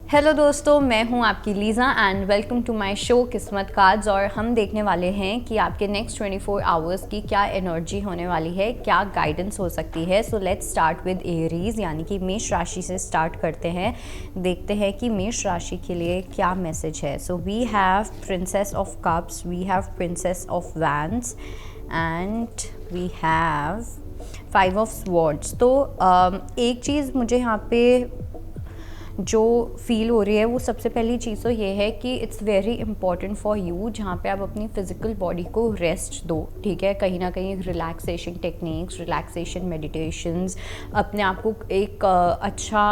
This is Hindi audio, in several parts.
हेलो दोस्तों, मैं हूं आपकी Lisa and welcome to my show किस्मत कार्ड्स। और हम देखने वाले हैं कि आपके नेक्स्ट 24 आवर्स की क्या एनर्जी होने वाली है, क्या गाइडेंस हो सकती है। So let's start with Aries यानी कि मेष राशि से स्टार्ट करते हैं। देखते हैं कि मेष राशि के लिए क्या मैसेज है। So we have princess of cups, we have princess of wands and we have 5 of swords. तो एक चीज़ मुझे यहाँ पे जो फील हो रही है वो सबसे पहली चीज़ तो ये है कि it's very important for you, जहाँ पे आप अपनी फिज़िकल बॉडी को रेस्ट दो। ठीक है, कहीं ना कहीं रिलैक्सेशन टेक्निक्स, रिलैक्सेशन मेडिटेशंस, अपने आप को एक अच्छा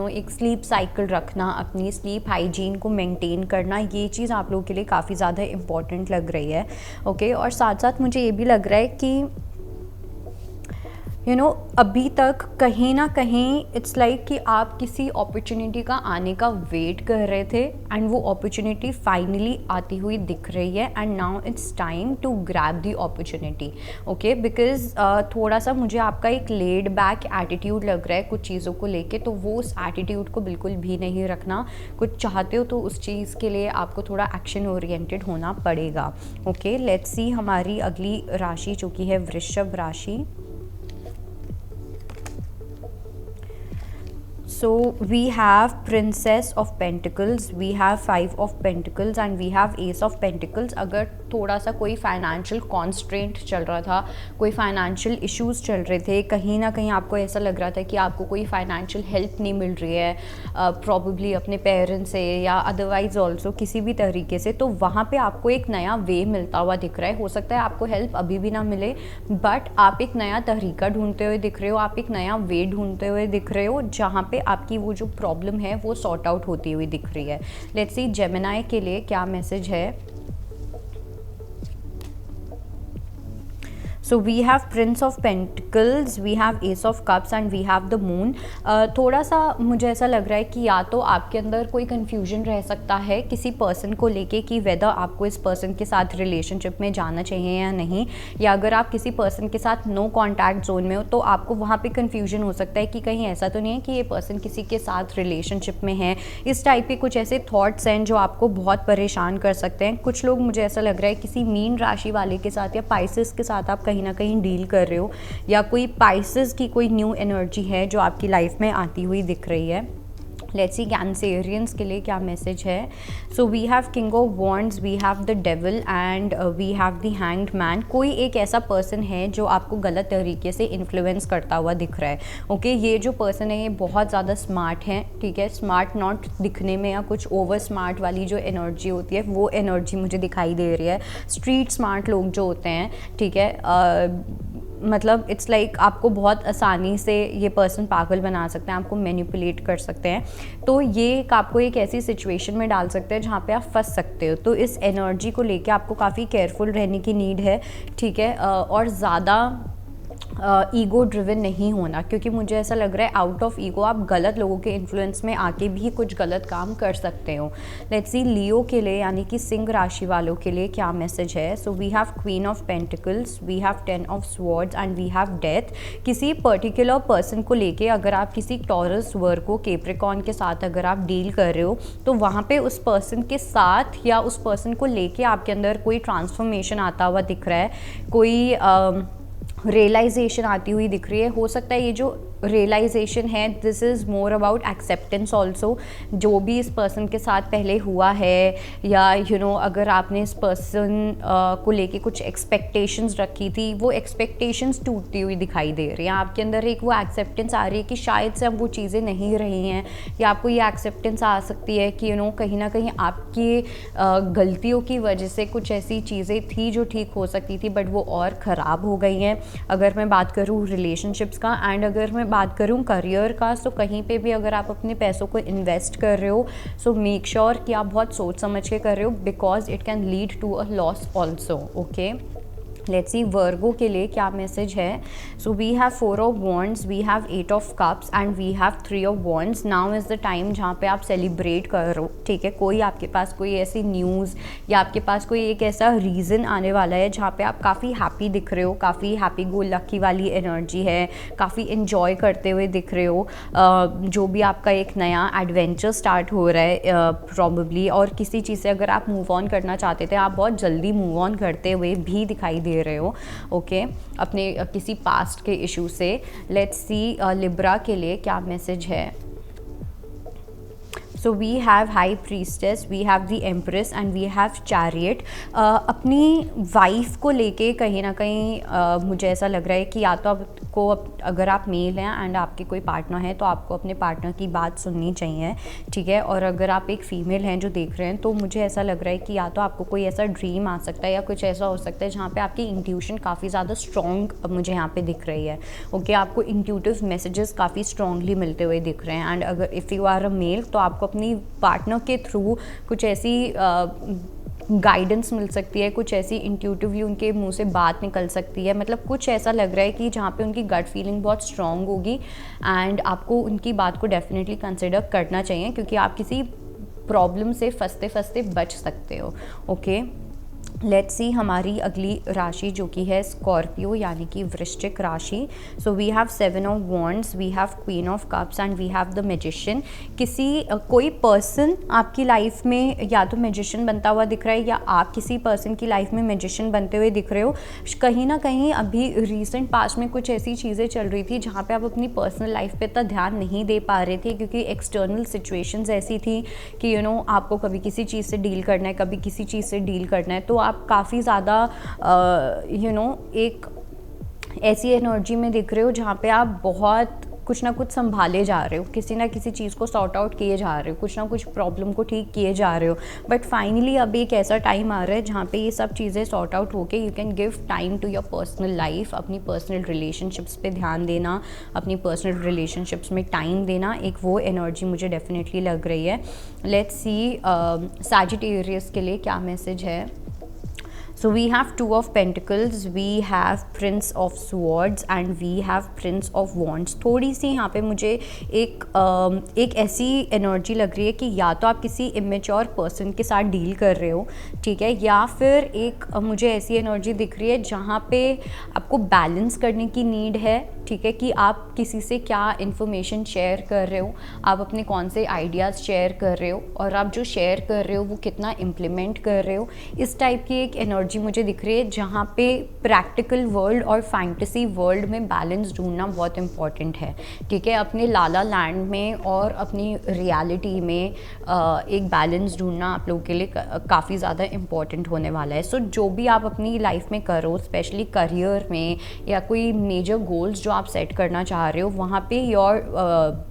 एक स्लीप साइकिल रखना, अपनी स्लीप हाइजीन को मेंटेन करना, ये चीज़ आप लोगों के लिए काफ़ी ज़्यादा इंपॉर्टेंट लग रही है। ओके, और साथ साथ मुझे ये भी लग रहा है कि अभी तक कहीं ना कहीं इट्स लाइक कि आप किसी अपॉर्चुनिटी का आने का वेट कर रहे थे एंड वो अपॉर्चुनिटी फाइनली आती हुई दिख रही है and now it's time to grab the opportunity. Okay, because थोड़ा सा मुझे आपका एक लेड बैक एटीट्यूड लग रहा है कुछ चीज़ों को लेके, तो वो उस एटीट्यूड को बिल्कुल भी नहीं रखना। कुछ चाहते हो तो उस चीज़ के लिए आपको थोड़ा एक्शन ओरिएंटेड होना पड़ेगा। ओके, लेट्स सी हमारी अगली राशि जो कि है वृषभ राशि। So we have Princess of Pentacles, we have 5 of Pentacles and we have Ace of Pentacles। अगर थोड़ा सा कोई फाइनेंशियल कॉन्स्ट्रेंट चल रहा था, कोई फाइनेंशियल इश्यूज चल रहे थे, कहीं ना कहीं आपको ऐसा लग रहा था कि आपको कोई फाइनेंशियल हेल्प नहीं मिल रही है प्रॉब्ली अपने पेरेंट्स से या अदरवाइज ऑल्सो किसी भी तरीके से, तो वहाँ पे आपको एक नया वे मिलता हुआ दिख रहा है। हो सकता है आपको हेल्प अभी भी ना मिले, बट आप एक नया तरीका ढूंढते हुए दिख रहे हो, आप एक नया वे ढूंढते हुए दिख रहे हो, जहाँ पे आपकी वो जो प्रॉब्लम है वो सॉर्ट आउट होती हुई दिख रही है। लेट्स सी जेमिनी के लिए क्या मैसेज है। So we have prince of pentacles, we have ace of cups and we have the moon. थोड़ा सा मुझे ऐसा लग रहा है कि या तो आपके अंदर कोई कन्फ्यूजन रह सकता है किसी पर्सन को लेके कि वेदर आपको इस पर्सन के साथ रिलेशनशिप में जाना चाहिए या नहीं, या अगर आप किसी पर्सन के साथ नो कॉन्टैक्ट जोन में हो तो आपको वहाँ पे कन्फ्यूजन हो सकता है कि कहीं ऐसा तो नहीं है कि ये पर्सन किसी के साथ रिलेशनशिप में है। इस टाइप के कुछ ऐसे थॉट्स हैं जो आपको बहुत परेशान कर सकते हैं। कुछ लोग, मुझे ऐसा लग रहा है, किसी मीन राशि वाले के साथ या पाइसेस के साथ आप कहीं ना कहीं डील कर रहे हो, या कोई पाइसेस की कोई न्यू एनर्जी है जो आपकी लाइफ में आती हुई दिख रही है। लेट्स सी कैंसेरियंस के लिए क्या मैसेज है। So we have king of wands, we have the devil and we have the hanged man. कोई एक ऐसा पर्सन है जो आपको गलत तरीके से इन्फ्लुएंस करता हुआ दिख रहा है। ओके, ये जो पर्सन है ये बहुत ज़्यादा स्मार्ट है। ठीक है, स्मार्ट नॉट दिखने में या कुछ ओवर स्मार्ट वाली जो एनर्जी होती है वो एनर्जी मुझे दिखाई दे रही है। स्ट्रीट स्मार्ट लोग जो होते हैं, ठीक है, मतलब इट्स लाइक आपको बहुत आसानी से ये पर्सन पागल बना सकते हैं, आपको मैनिपुलेट कर सकते हैं। तो ये आपको एक ऐसी सिचुएशन में डाल सकते हैं जहाँ पे आप फंस सकते हो। तो इस एनर्जी को लेके आपको काफ़ी केयरफुल रहने की नीड है। ठीक है, और ज़्यादा ईगो ड्रिवन नहीं होना, क्योंकि मुझे ऐसा लग रहा है आउट ऑफ ईगो आप गलत लोगों के इन्फ्लुएंस में आके भी कुछ गलत काम कर सकते हो। लेट्स सी लियो के लिए यानी कि सिंह राशि वालों के लिए क्या मैसेज है। So we have queen of pentacles, we have 10 of swords and we have death. किसी पर्टिकुलर पर्सन को लेके अगर आप किसी टॉरस, वर्गो, कैप्रिकॉर्न के साथ अगर आप डील कर रहे हो तो वहाँ पे उस पर्सन के साथ या उस पर्सन को लेके आपके अंदर कोई ट्रांसफॉर्मेशन आता हुआ दिख रहा है, कोई रियलाइजेशन आती हुई दिख रही है। हो सकता है ये जो रियलाइजेशन है this is more about acceptance also, जो भी इस पर्सन के साथ पहले हुआ है, या अगर आपने इस पर्सन को लेके कुछ एक्सपेक्टेशंस रखी थी, वो एक्सपेक्टेशंस टूटती हुई दिखाई दे रही हैं। आपके अंदर एक वो एक्सेप्टेंस आ रही है कि शायद से अब वो चीज़ें नहीं रही हैं, या आपको ये एक्सेप्टेंस आ सकती है कि कहीं ना कहीं आपकी गलतियों की वजह से कुछ ऐसी चीज़ें थी जो ठीक हो सकती थी बट वो और ख़राब हो गई हैं। अगर मैं बात करूँ रिलेशनशिप्स का एंड अगर मैं बात करूँ करियर का, तो कहीं पे भी अगर आप अपने पैसों को इन्वेस्ट कर रहे हो सो मेक श्योर कि आप बहुत सोच समझ के कर रहे हो, because it can lead to a loss also. Okay, let's see Virgo के लिए क्या मैसेज है. So we have 4 of wands, we have 8 of cups and we have 3 of wands. Now is the time जहाँ पे आप सेलिब्रेट करो. ठीक है, कोई आपके पास कोई ऐसी न्यूज़ या आपके पास कोई एक ऐसा रीज़न आने वाला है जहाँ पे आप काफ़ी हैप्पी दिख रहे हो, काफ़ी हैप्पी गो लकी वाली एनर्जी है, काफ़ी इन्जॉय करते हुए दिख रहे हो. जो भी आपका एक नया एडवेंचर स्टार्ट हो रहा है प्रॉबेबली, और किसी चीज़ से अगर आप मूव ऑन करना चाहते थे, आप बहुत जल्दी मूव ऑन करते हुए भी दिखाई दे रहे हो. ओके, अपने किसी पास्ट के इशू से. लेट्स सी लिब्रा के लिए क्या मैसेज है. So we have high priestess, we have the empress and we have chariot. अपनी वाइफ को लेके कहीं ना कहीं मुझे ऐसा लग रहा है कि या तो आपको, अगर आप मेल हैं एंड आपके कोई पार्टनर है तो आपको अपने पार्टनर की बात सुननी चाहिए. ठीक है, और अगर आप एक फ़ीमेल हैं जो देख रहे हैं तो मुझे ऐसा लग रहा है कि या तो आपको कोई ऐसा ड्रीम आ सकता है या कुछ ऐसा हो सकता है जहाँ पे आपकी इंट्यूशन काफ़ी ज़्यादा स्ट्रॉन्ग मुझे यहाँ पे दिख रही है. ओके, आपको इंट्यूटिव मैसेजेस काफ़ी स्ट्रॉन्गली मिलते हुए दिख रहे हैं. एंड अगर if you are a male तो आपको अपनी पार्टनर के थ्रू कुछ ऐसी गाइडेंस मिल सकती है, कुछ ऐसी इंट्यूटिवली उनके मुंह से बात निकल सकती है. मतलब कुछ ऐसा लग रहा है कि जहाँ पे उनकी गट फीलिंग बहुत स्ट्रॉन्ग होगी एंड आपको उनकी बात को डेफिनेटली कंसिडर करना चाहिए, क्योंकि आप किसी प्रॉब्लम से फंसते फंसते बच सकते हो. ओके, लेट्स सी हमारी अगली राशि जो कि है स्कॉर्पियो यानी कि वृश्चिक राशि. So we have 7 of wands, we have queen of cups and we have the magician. कोई पर्सन आपकी लाइफ में या तो मैजिशियन बनता हुआ दिख रहा है या आप किसी पर्सन की लाइफ में मैजिशियन बनते हुए दिख रहे हो. कहीं ना कहीं अभी रिसेंट पास्ट में कुछ ऐसी चीज़ें चल रही थी जहाँ पे आप अपनी पर्सनल लाइफ पे इतना ध्यान नहीं दे पा रहे थे, क्योंकि एक्सटर्नल सिचुएशंस ऐसी थी कि आपको कभी किसी चीज़ से डील करना है, कभी किसी चीज़ से डील करना है. तो आप काफ़ी ज़्यादा एक ऐसी एनर्जी में दिख रहे हो जहाँ पे आप बहुत कुछ ना कुछ संभाले जा रहे हो, किसी ना किसी चीज़ को सॉर्ट आउट किए जा रहे हो, कुछ ना कुछ प्रॉब्लम को ठीक किए जा रहे हो. बट फाइनली अब एक ऐसा टाइम आ रहा है जहाँ पे ये सब चीज़ें सॉर्ट आउट होके you can give time to your personal life. अपनी पर्सनल रिलेशनशिप्स पे ध्यान देना, अपनी पर्सनल रिलेशनशिप्स में टाइम देना, एक वो एनर्जी मुझे डेफिनेटली लग रही है. लेट्स सी सैजिटेरियस के लिए क्या मैसेज है. So we have 2 of Pentacles, we have Prince of Swords and we have Prince of Wands. थोड़ी सी यहाँ पे मुझे एक ऐसी एनर्जी लग रही है कि या तो आप किसी इमेच्योर पर्सन के साथ डील कर रहे हो, ठीक है, या फिर एक मुझे ऐसी एनर्जी दिख रही है जहाँ पे आपको बैलेंस करने की नीड है. ठीक है, कि आप किसी से क्या इन्फॉर्मेशन शेयर कर रहे हो, आप अपने कौन से आइडियाज़ शेयर कर रहे हो, और आप जो शेयर कर रहे हो वो कितना इम्प्लीमेंट कर रहे हो. इस टाइप की एक एनर्जी मुझे दिख रही है जहाँ पे प्रैक्टिकल वर्ल्ड और फैंटेसी वर्ल्ड में बैलेंस ढूंढना बहुत इंपॉर्टेंट है. ठीक है, अपने लाला लैंड में और अपनी रियलिटी में एक बैलेंस ढूंढना आप लोगों के लिए काफ़ी ज़्यादा इम्पॉर्टेंट होने वाला है. सो जो भी आप अपनी लाइफ में करो, स्पेशली करियर में या कोई मेजर गोल्स जो आप सेट करना चाह रहे हो, वहाँ पे your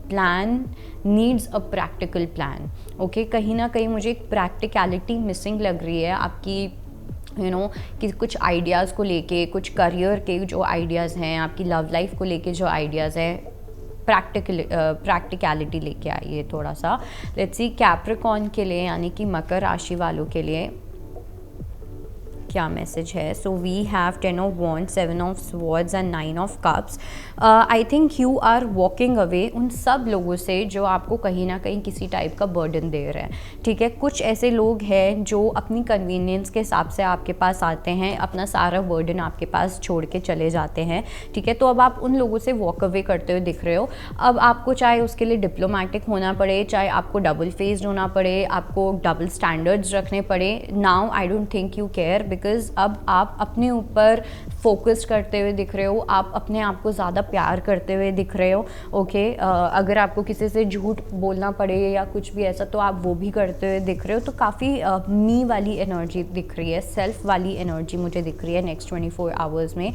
plan needs a practical plan. Okay, कहीं ना कहीं मुझे एक प्रैक्टिकलिटी मिसिंग लग रही है आपकी कि कुछ आइडियाज़ को लेके, कुछ करियर के जो आइडियाज़ हैं, आपकी लव लाइफ को लेके जो आइडियाज़ हैं, प्रैक्टिकलिटी लेके आइए थोड़ा सा. लेट्स सी कैप्रिकॉर्न के लिए यानी कि मकर राशि वालों के लिए क्या मैसेज है. So we have 10 of wands, 7 of swords and 9 of cups. I think you are walking away उन सब लोगों से जो आपको कहीं ना कहीं किसी टाइप का बर्डन दे रहे हैं. ठीक है, कुछ ऐसे लोग हैं जो अपनी कन्वीनियंस के हिसाब से आपके पास आते हैं, अपना सारा बर्डन आपके पास छोड़ के चले जाते हैं. ठीक है, तो अब आप उन लोगों से वॉक अवे करते हुए दिख रहे हो. अब आपको चाहे उसके लिए डिप्लोमेटिक होना पड़े, चाहे आपको डबल फेस्ड होना पड़े, आपको डबल स्टैंडर्ड्स रखने पड़े, now I don't think you care, because अब आप अपने ऊपर फोकस करते हुए दिख रहे हो, आप अपने आप को ज़्यादा प्यार करते हुए दिख रहे हो. ओके, अगर आपको किसी से झूठ बोलना पड़े या कुछ भी ऐसा तो आप वो भी करते हुए दिख रहे हो. तो काफ़ी मी वाली एनर्जी दिख रही है, सेल्फ वाली एनर्जी मुझे दिख रही है नेक्स्ट 24 आवर्स में.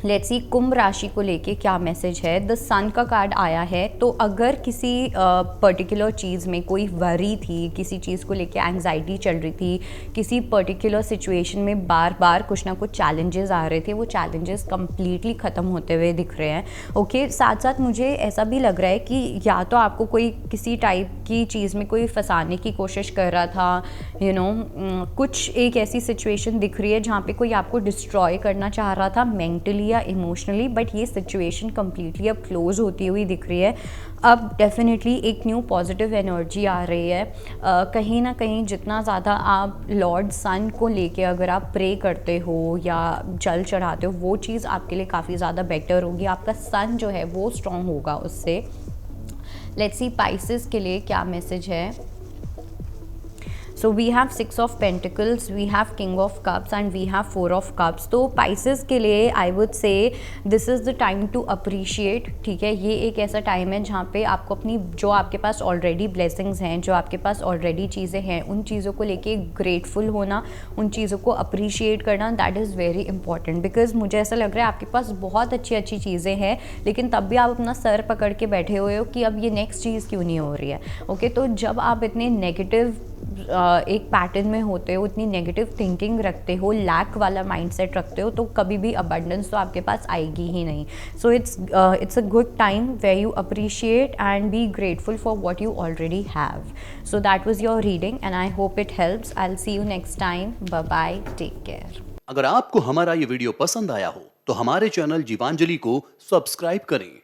लेट्स सी कुंभ राशि को लेके क्या मैसेज है। द सन का कार्ड आया है, तो अगर किसी पर्टिकुलर चीज़ में कोई वरी थी, किसी चीज़ को लेके एंग्जाइटी चल रही थी, किसी पर्टिकुलर सिचुएशन में बार बार कुछ ना कुछ चैलेंजेस आ रहे थे, वो चैलेंजेस कंप्लीटली ख़त्म होते हुए दिख रहे हैं। ओके, साथ साथ मुझे ऐसा भी लग रहा है कि या तो आपको कोई किसी टाइप की चीज़ में कोई फंसाने की कोशिश कर रहा था, कुछ एक ऐसी सिचुएशन दिख रही है जहाँ पे कोई आपको डिस्ट्रॉय करना चाह रहा था मेंटली या इमोशनली, बट ये सिचुएशन कम्प्लीटली अब क्लोज होती हुई दिख रही है। अब डेफिनेटली एक न्यू पॉजिटिव एनर्जी आ रही है। कहीं ना कहीं जितना ज़्यादा आप लॉर्ड सन को लेके अगर आप प्रे करते हो या जल चढ़ाते हो, वो चीज़ आपके लिए काफ़ी ज़्यादा बेटर होगी। आपका सन जो है वो स्ट्रॉन्ग होगा उससे। लेट्स सी पाइसेस के लिए क्या मैसेज है। So we have 6 of pentacles, we have king of cups and we have 4 of cups. तो पाइसेस के लिए I would say this is the time to appreciate. ठीक है, ये एक ऐसा टाइम है जहाँ पे आपको अपनी जो आपके पास ऑलरेडी ब्लेसिंग्स हैं, जो आपके पास ऑलरेडी चीज़ें हैं, उन चीज़ों को लेके ग्रेटफुल होना, उन चीज़ों को अप्रिशिएट करना, that is very important. Because मुझे ऐसा लग रहा है आपके पास बहुत अच्छी अच्छी चीज़ें हैं, लेकिन तब भी आप अपना सर पकड़ के बैठे हुए हो कि अब ये नेक्स्ट चीज़ क्यों नहीं हो रही है। ओके, तो जब आप इतने नेगेटिव एक पैटर्न में होते हो, इतनी नेगेटिव थिंकिंग रखते हो, लैक वाला माइंडसेट रखते हो, तो कभी भी अबंडेंस तो आपके पास आएगी ही नहीं। So it's a good time where you appreciate and be grateful for what you already have. So that was your reading and I hope it helps. I will see you next time. Bye bye, take care. अगर आपको हमारा ये वीडियो पसंद आया हो तो हमारे चैनल जीवांजलि को सब्सक्राइब करें